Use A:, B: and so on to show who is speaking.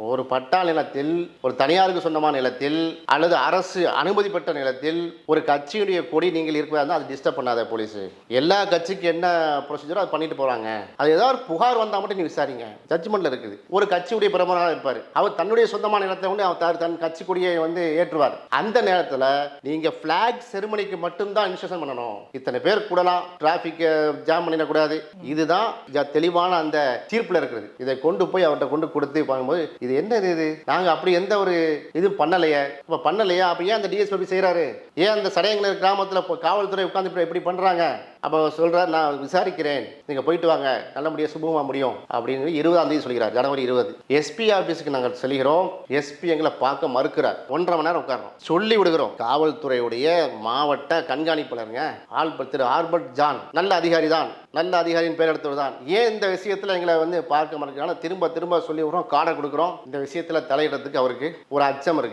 A: ஒரு பட்டா நிலத்தில், ஒரு தனியாருக்கு சொந்தமான நிலத்தில் அல்லது அரசு அனுமதி பெற்ற நிலத்தில் ஒரு கட்சியுடைய கொடி நீங்கள் இருக்கிறதா அது டிஸ்டர்ப் பண்ணாத போலீஸ். எல்லா கட்சிக்கு என்ன ப்ரொசீஜரோ அதை பண்ணிட்டு போறாங்க. அது ஏதாவது புகார் வந்தா மட்டும் நீ விசாரிங்க. ஜட்ஜ்மெண்ட்ல இருக்குது. ஒரு கட்சியுடைய பிரமுகராக இருப்பார், அவர் தன்னுடைய சொந்தமான நிலத்தை வந்து அவர் தன் கட்சி கொடியை வந்து ஏற்றுவார். அந்த நேரத்தில் நீங்க பிளாக் செரிமனிக்கு மட்டும்தான் இன்ஸ்ட்ரக்ஷன் பண்ணணும். இத்தனை பேர் கூடலாம், டிராபிக் ஜாம் பண்ணிடக்கூடாது. இதுதான் தெளிவான அந்த தீர்ப்புல இருக்குது. இதை கொண்டு போய் அவர்கிட்ட கொண்டு கொடுத்து பார்க்கும்போது இது என்ன இது, நாங்க அப்படி எந்த ஒரு இது பண்ணலையே, இப்ப பண்ணலையா, அப்ப ஏன் அந்த டிஎஸ்பி செய்யறாரு, ஏன் அந்த சடையங்க கிராமத்துல காவல்துறை உட்கார்ந்து இப்படி பண்றாங்க. அப்போ சொல்றாரு, நான் விசாரிக்கிறேன், நீங்க போயிட்டு வாங்க, நல்லபடியா சுபமா முடியும் அப்படின்னு 20ஆம் தேதி சொல்கிறார், ஜனவரி 20. எஸ்பி ஆபீஸுக்கு நாங்கள் செல்கிறோம். எஸ்பி எங்களை பார்க்க மறுக்கிறார். 1.5 மணி நேரம் உட்கார்றோம். சொல்லி விடுகிறோம். காவல்துறையுடைய மாவட்ட கண்காணிப்பாளருங்க திரு ஆல்பர்ட் ஜான், நல்ல அதிகாரி தான், நல்ல அதிகாரியின் பேர் எடுத்தவர் தான். ஏன் இந்த விஷயத்துல எங்களை வந்து பார்க்க மறுக்கிறாங்க. திரும்ப திரும்ப சொல்லி விடுறோம், கார்டை கொடுக்குறோம். இந்த விஷயத்துல தலையிடறதுக்கு அவருக்கு ஒரு அச்சம் இருக்கு.